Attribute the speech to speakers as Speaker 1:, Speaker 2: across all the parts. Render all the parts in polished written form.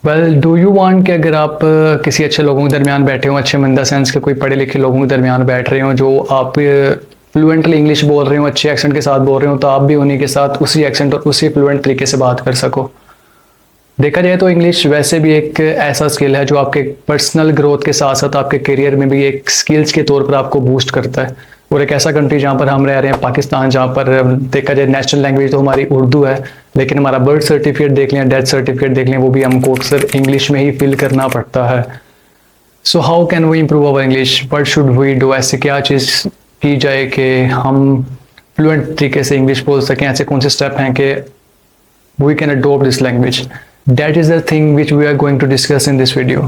Speaker 1: Well do you want कि अगर आप किसी अच्छे लोगों के दरमियान बैठे हो, अच्छे मंदा सेंस के कोई पढ़े लिखे लोगों के दरमियान बैठ रहे हो जो आप फ्लुएंटली इंग्लिश बोल रहे हो, अच्छे एक्सेंट के साथ बोल रहे हो, तो आप भी उन्हीं के साथ उसी एक्सेंट और उसी फ्लुएंट तरीके से बात कर सको। देखा जाए तो इंग्लिश वैसे भी एक ऐसा स्किल है जो आपके पर्सनल ग्रोथ के साथ साथ आपके करियर में भी एक स्किल्स के तौर पर आपको बूस्ट करता है। और एक ऐसा कंट्री जहाँ पर हम रह रहे हैं, पाकिस्तान, जहाँ पर देखा जाए नेशनल लैंग्वेज तो हमारी उर्दू है, लेकिन हमारा बर्थ सर्टिफिकेट देख लें, डेथ सर्टिफिकेट देख लें, वो भी हमको अक्सर इंग्लिश में ही फिल करना पड़ता है। So how can we improve our English, what should we do, ऐसे क्या चीज़ की जाए कि हम फ्लुएंट तरीके से इंग्लिश बोल सकें, ऐसे कौन से स्टेप हैं कि we can adopt this language. That is the thing which we are going to discuss in this video.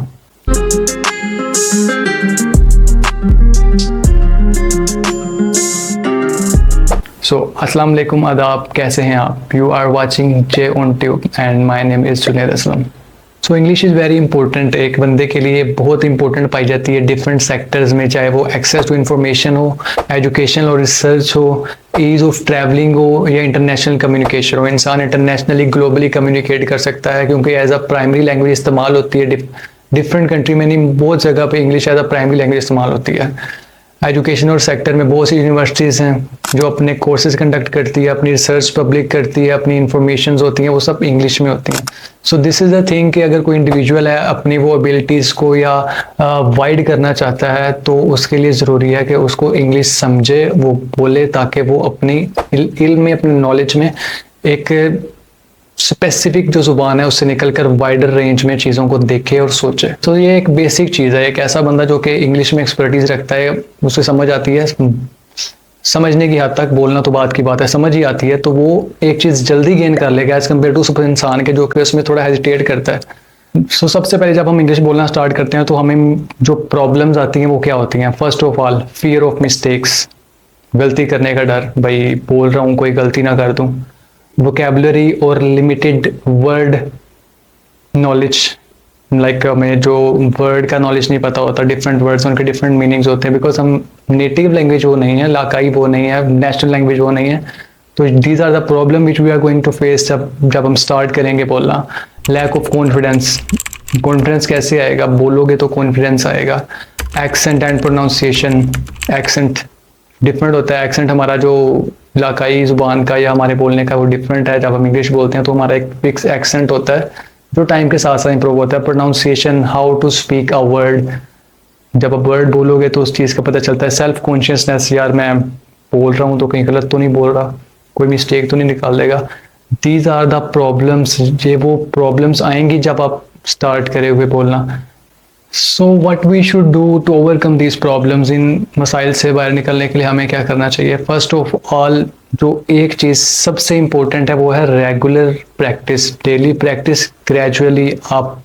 Speaker 1: So, अस्सलाम वालेकुम, आदाब, कैसे हैं आप? You are watching J on Tube and my name is Junaid Aslam. So English is very important, एक बंदे के लिए बहुत इंपॉर्टेंट पाई जाती है डिफरेंट सेक्टर्स में, चाहे वो एक्सेस टू इन्फॉर्मेशन हो, एजुकेशन और रिसर्च हो, ईज ऑफ ट्रैवलिंग हो या इंटरनेशनल कम्युनिकेशन हो। इंसान इंटरनेशनली ग्लोबली कम्युनिकेट कर सकता है क्योंकि एज अ प्राइमरी लैंग्वेज इस्तेमाल होती है डिफरेंट कंट्री में, नहीं बहुत जगह पे English as a primary language इस्तेमाल होती है। एजुकेशन और सेक्टर में बहुत सी यूनिवर्सिटीज़ हैं जो अपने कोर्सेज कंडक्ट करती है, अपनी रिसर्च पब्लिक करती है, अपनी इंफॉर्मेशन होती हैं वो सब इंग्लिश में होती हैं। So this is the thing कि अगर कोई इंडिविजुअल है अपनी वो एबिलिटीज़ को या वाइड करना चाहता है तो उसके लिए ज़रूरी है कि उसको इंग्लिश समझे, वो बोले, ताकि वो अपनी इल्म में, अपनी नॉलेज में एक स्पेसिफिक जो ज़ुबान है उससे निकलकर वाइडर रेंज में चीज़ों को देखे और सोचे। तो ये एक बेसिक चीज़ है। एक ऐसा बंदा जो कि इंग्लिश में एक्सपर्टीज़ रखता है, उसे समझ आती है, समझने की हद तक, बोलना तो बात की बात है, समझ ही आती है, तो वो एक चीज़ जल्दी गेन कर लेगा एज़ कम्पेयर टू उस इंसान के जो कि उसमें थोड़ा हेजिटेट करता है। सो सबसे पहले जब हम इंग्लिश बोलना स्टार्ट करते हैं तो हमें जो प्रॉब्लम्स आती हैं वो क्या होती हैं? First of all fear of mistakes, गलती करने का डर, भाई बोल रहा हूँ कोई गलती ना कर दूँ। वोकेबलरी और लिमिटेड वर्ड नॉलेज, लाइक हमें जो वर्ड का नॉलेज नहीं पता होता, डिफरेंट वर्ड्स उनके डिफरेंट मीनिंग्स होते हैं, बिकॉज हम नेटिव लैंग्वेज वो नहीं है, लाकाई वो नहीं है, नेशनल लैंग्वेज वो नहीं है। तो these are the problem which we are going to face जब हम स्टार्ट करेंगे बोलना। लैक ऑफ कॉन्फिडेंस, कॉन्फिडेंस कैसे आएगा? बोलोगे तो कॉन्फिडेंस आएगा। Accent and pronunciation, accent different होता है। एक्सेंट हमारा जो इलाकाई ज़ुबान का या हमारे बोलने का वो डिफरेंट है। जब हम इंग्लिश बोलते हैं तो हमारा एक फिक्स एक्सेंट होता है जो टाइम के साथ साथ इंप्रूव होता है। Pronunciation, how to speak a word, जब आप वर्ड बोलोगे तो उस चीज़ का पता चलता है। सेल्फ कॉन्शियसनेस, यार मैं बोल रहा हूँ तो कहीं गलत तो नहीं बोल रहा, कोई मिस्टेक तो नहीं निकाल देगा। दीज आर द प्रॉब्लम्स, ये वो प्रॉब्लम्स आएंगी जब आप स्टार्ट करे हुए बोलना। So what we should do to overcome these problems, इन मसाइल से बाहर निकलने के लिए हमें क्या करना चाहिए? फर्स्ट ऑफ ऑल जो एक चीज़ सबसे इम्पोर्टेंट है वो है regular practice, daily practice. Gradually आप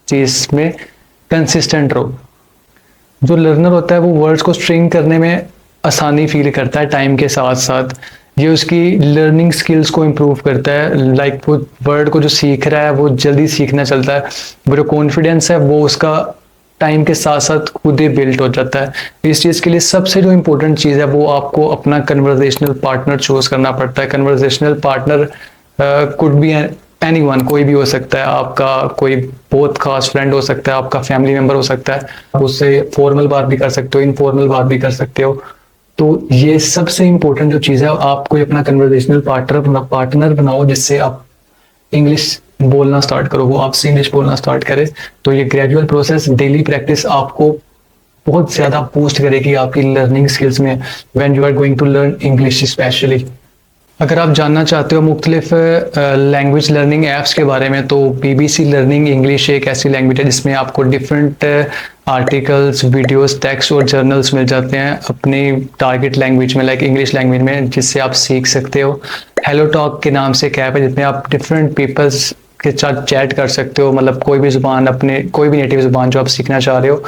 Speaker 1: चीज़ में कंसिस्टेंट रहो। जो लर्नर होता है वो वर्ड्स को स्ट्रिंग करने में आसानी फील करता है टाइम के साथ साथ, ये उसकी लर्निंग स्किल्स को इम्प्रूव करता है। लाइक वो वर्ड को जो सीख रहा है वो जल्दी सीखना चलता है। वो जो कॉन्फिडेंस है वो उसका टाइम के साथ साथ खुद ही बिल्ड हो जाता है। इस चीज़ के लिए सबसे जो इम्पोर्टेंट चीज़ है वो आपको अपना कन्वर्सेशनल पार्टनर चूज करना पड़ता है। Conversational partner could be anyone, कोई भी हो सकता है, आपका कोई बहुत खास फ्रेंड हो सकता है, आपका फैमिली मेम्बर हो सकता है, आप उससे फॉर्मल बात भी कर सकते हो, इनफॉर्मल बात भी कर सकते हो। तो ये सबसे इम्पोर्टेंट जो चीज़ है, आप कोई अपना कन्वर्सेशनल पार्टनर बनाओ जिससे आप इंग्लिश बोलना स्टार्ट करो, वो आपसे इंग्लिश बोलना स्टार्ट करे। तो ये ग्रेजुअल प्रोसेस, डेली प्रैक्टिस आपको बहुत ज़्यादा बूस्ट करेगी आपकी लर्निंग स्किल्स में, when you are going to learn English specially. अगर आप जानना चाहते हो मुख्तलिफ लैंग्वेज लर्निंग ऐप्स के बारे में, तो BBC लर्निंग इंग्लिश एक ऐसी लैंग्वेज है जिसमें आपको डिफरेंट आर्टिकल्स, वीडियोस, टेक्स्ट और जर्नल्स मिल जाते हैं अपनी टारगेट लैंग्वेज में, लाइक इंग्लिश लैंग्वेज में, जिससे आप सीख सकते हो। हेलो टॉक के नाम से एक ऐप है जिसमें आप डिफरेंट पीपल्स के साथ चैट कर सकते हो, मतलब कोई भी ज़ुबान, अपने कोई भी नेटिव ज़ुबान जो आप सीखना चाह रहे हो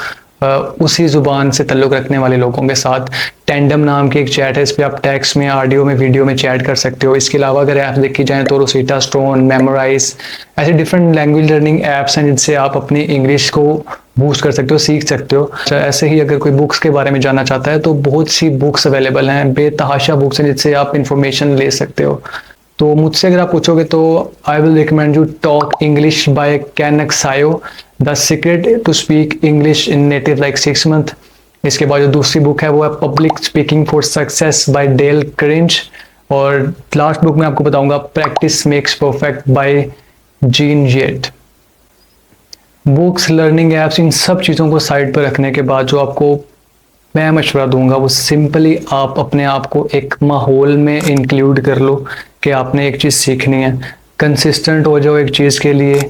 Speaker 1: उसी ज़ुबान से ताल्लुक़ रखने वाले लोगों के साथ। टेंडम नाम की एक चैट है, इस पर आप टेक्स्ट में, ऑडियो में, वीडियो में चैट कर सकते हो। इसके अलावा अगर ऐप्स देखी जाएँ तो रोसीटा, स्टोन, मेमोराइज, ऐसे डिफरेंट लैंग्वेज लर्निंग ऐप्स हैं जिनसे आप अपनी इंग्लिश को बूस्ट कर सकते हो, सीख सकते हो। ऐसे ही अगर कोई बुक्स के बारे में जानना चाहता है तो बहुत सी बुक्स अवेलेबल हैं, बेतहाशा बुक्स हैं जिससे आप इंफॉर्मेशन ले सकते हो। तो मुझसे अगर आप पूछोगे तो I will recommend you talk English by Ken Xiao, the secret to speak English in native like 6 month. इसके बाद जो दूसरी बुक है वो है public speaking for success by Dale Krinch. और लास्ट बुक मैं आपको बताऊंगा practice makes perfect by Jean Yate. Books, learning apps, इन सब चीज़ों को साइड पर रखने के बाद जो आपको मैं मशवरा दूंगा वो सिंपली आप अपने आप को एक माहौल में इंक्लूड कर लो कि आपने एक चीज़ सीखनी है। कंसिस्टेंट हो जाओ एक चीज़ के लिए।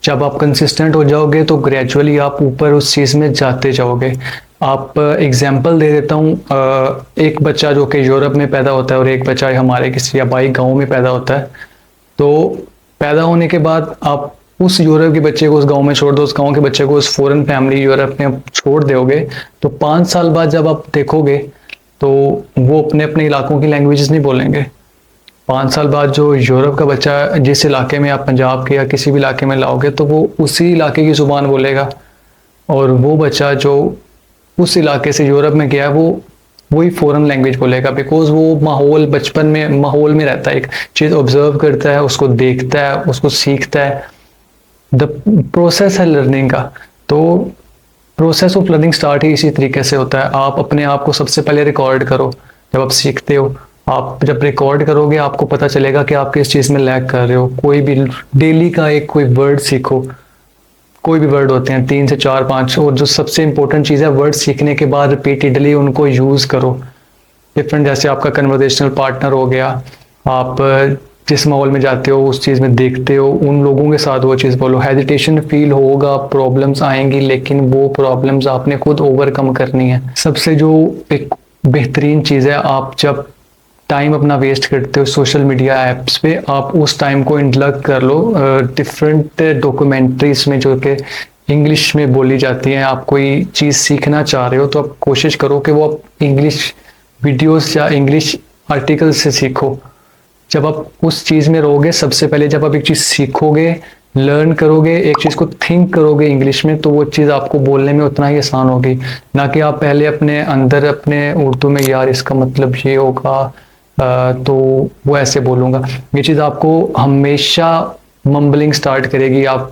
Speaker 1: जब आप कंसिस्टेंट हो जाओगे तो ग्रेजुअली आप ऊपर उस चीज़ में जाते जाओगे। आप एग्जांपल दे देता हूँ, एक बच्चा जो कि यूरोप में पैदा होता है और एक बच्चा हमारे किसी आबाई गाँव में पैदा होता है। तो पैदा होने के बाद आप उस यूरोप के बच्चे को उस गांव में छोड़ दो, उस गांव के बच्चे को उस फॉरेन फैमिली यूरोप में आप छोड़ दोगे, तो 5 साल बाद जब आप देखोगे तो वो अपने अपने इलाकों की लैंग्वेजेस नहीं बोलेंगे। 5 साल बाद जो यूरोप का बच्चा जिस इलाके में आप पंजाब के या किसी भी इलाके में लाओगे तो वो उसी इलाके की ज़ुबान बोलेगा, और वो बच्चा जो उस इलाके से यूरोप में गया वो वही फॉरेन लैंग्वेज बोलेगा, बिकॉज वो माहौल बचपन में माहौल में रहता है, एक चीज़ ऑब्जर्व करता है, उसको देखता है, उसको सीखता है। द प्रोसेस है लर्निंग का। तो प्रोसेस ऑफ लर्निंग स्टार्ट ही इसी तरीके से होता है। आप अपने आप को सबसे पहले रिकॉर्ड करो। जब आप सीखते हो, आप जब रिकॉर्ड करोगे आपको पता चलेगा कि आप किस चीज़ में लैग कर रहे हो। कोई भी डेली का एक कोई वर्ड सीखो। कोई भी वर्ड होते हैं 3 से 4 5, और जो सबसे इंपॉर्टेंट चीज़ है वर्ड सीखने के बाद रिपीटेडली उनको यूज़ करो। डिफरेंट, जैसे आपका कन्वर्सेशनल पार्टनर हो गया, आप जिस माहौल में जाते हो उस चीज़ में देखते हो, उन लोगों के साथ वो चीज़ बोलो। हेजिटेशन फील होगा, प्रॉब्लम्स आएंगी, लेकिन वो प्रॉब्लम्स आपने खुद ओवरकम करनी है। सबसे जो एक बेहतरीन चीज़ है, आप जब टाइम अपना वेस्ट करते हो सोशल मीडिया ऐप्स पे, आप उस टाइम को इंडलग कर लो डिफरेंट डॉक्यूमेंट्रीज में जो कि इंग्लिश में बोली जाती हैं। आप कोई चीज़ सीखना चाह रहे हो तो आप कोशिश करो कि वो आप इंग्लिश वीडियोस या इंग्लिश आर्टिकल से सीखो। जब आप उस चीज़ में रहोगे, सबसे पहले जब आप एक चीज़ सीखोगे, लर्न करोगे, एक चीज़ को थिंक करोगे इंग्लिश में, तो वो चीज़ आपको बोलने में उतना ही आसान होगी। ना कि आप पहले अपने अंदर अपने उर्दू में यार इसका मतलब ये होगा तो वो ऐसे बोलूँगा, ये चीज़ आपको हमेशा मम्बलिंग स्टार्ट करेगी, आप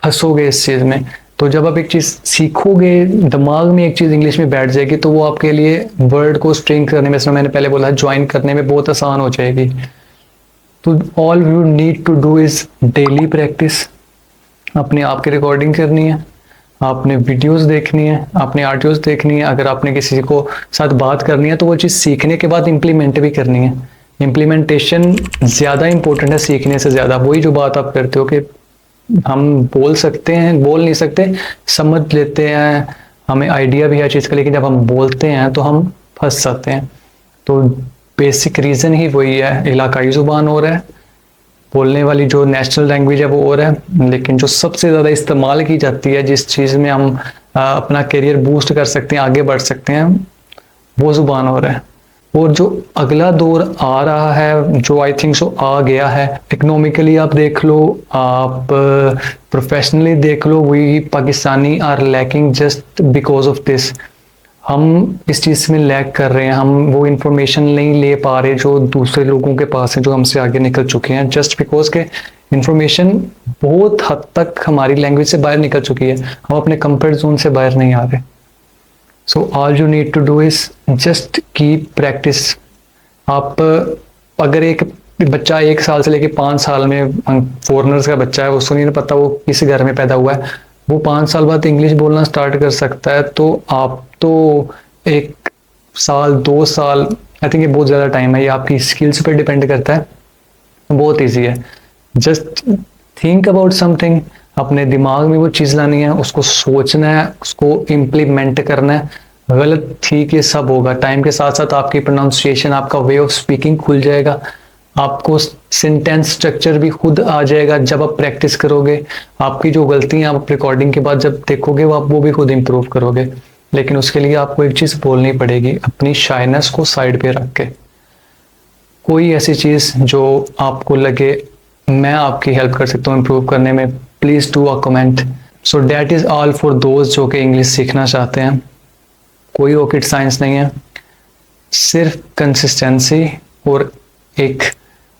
Speaker 1: फंसोगे इस चीज़ में। तो जब आप एक चीज़ सीखोगे, दिमाग में एक चीज़ इंग्लिश में बैठ जाएगी, तो वो आपके लिए वर्ड को स्ट्रिंग करने में, जैसे मैंने पहले बोला, ज्वाइन करने में बहुत आसान हो जाएगी। तो all you need to do is daily practice. अपने आप की रिकॉर्डिंग करनी है, आपने वीडियोस देखनी है, आपने ऑडियोस देखनी है। अगर आपने किसी को साथ बात करनी है तो वो चीज़ सीखने के बाद इम्प्लीमेंट भी करनी है। इम्प्लीमेंटेशन ज़्यादा इंपॉर्टेंट है सीखने से ज़्यादा। वही जो बात आप करते हो कि हम बोल सकते हैं, बोल नहीं सकते, समझ लेते हैं, हमें आइडिया भी है चीज़ का, लेकिन जब हम बोलते हैं तो हम फंस जाते हैं। तो बेसिक रीज़न ही वही है, इलाकाई ज़ुबान और है, बोलने वाली जो नेशनल लैंग्वेज है वो और है, लेकिन जो सबसे ज़्यादा इस्तेमाल की जाती है, जिस चीज़ में हम अपना करियर बूस्ट कर सकते हैं, आगे बढ़ सकते हैं, वो ज़ुबान और है। और जो अगला दौर आ रहा है, जो आई थिंक सो आ गया है, इकोनॉमिकली आप देख लो, आप प्रोफेशनली देख लो, we Pakistani are lacking just because of this. हम इस चीज़ में लैग कर रहे हैं, हम वो इंफॉर्मेशन नहीं ले पा रहे जो दूसरे लोगों के पास है, जो हमसे आगे निकल चुके हैं, जस्ट बिकॉज के इंफॉर्मेशन बहुत हद तक हमारी लैंग्वेज से बाहर निकल चुकी है। हम अपने कंफर्ट जोन से बाहर नहीं आ रहे। So all you need to do is just keep practice. आप अगर एक बच्चा 1 साल से लेके 5 साल में, फॉरेनर्स का बच्चा है, उसको नहीं पता वो किस घर में पैदा हुआ है, वो 5 साल बाद इंग्लिश बोलना स्टार्ट कर सकता है। तो आप तो 1 साल 2 साल, आई थिंक ये बहुत ज़्यादा टाइम है, ये आपकी स्किल्स पर डिपेंड करता है। बहुत ईजी है, जस्ट थिंक अबाउट समथिंग, अपने दिमाग में वो चीज़ लानी है, उसको सोचना है, उसको इम्प्लीमेंट करना है। गलत ठीक ये सब होगा, टाइम के साथ साथ आपकी प्रोनाउंसिएशन, आपका वे ऑफ स्पीकिंग खुल जाएगा, आपको सेंटेंस स्ट्रक्चर भी खुद आ जाएगा जब आप प्रैक्टिस करोगे। आपकी जो गलतियां आप रिकॉर्डिंग के बाद जब देखोगे वो आप वो भी खुद इम्प्रूव करोगे। लेकिन उसके लिए आपको एक चीज़ बोलनी पड़ेगी, अपनी शाइनेस को साइड पे रख के। कोई ऐसी चीज़ जो आपको लगे मैं आपकी हेल्प कर सकता हूँ इम्प्रूव करने में, please do a comment. So that is all for दोस्त जो कि इंग्लिश सीखना चाहते हैं। कोई रॉकेट साइंस नहीं है, सिर्फ कंसिस्टेंसी और एक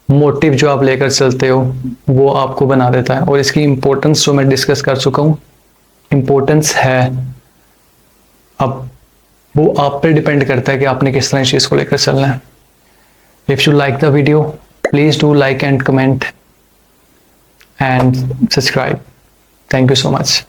Speaker 1: मोटिव जो आप लेकर चलते हो वो आपको बना देता है। और इसकी इम्पोर्टेंस जो मैं डिस्कस कर चुका हूँ, इम्पोर्टेंस है, अब वो आप पे डिपेंड करता है कि आपने किस तरह इस चीज़ को लेकर चलना है। If you like the video, please do like and comment and subscribe. Thank you so much.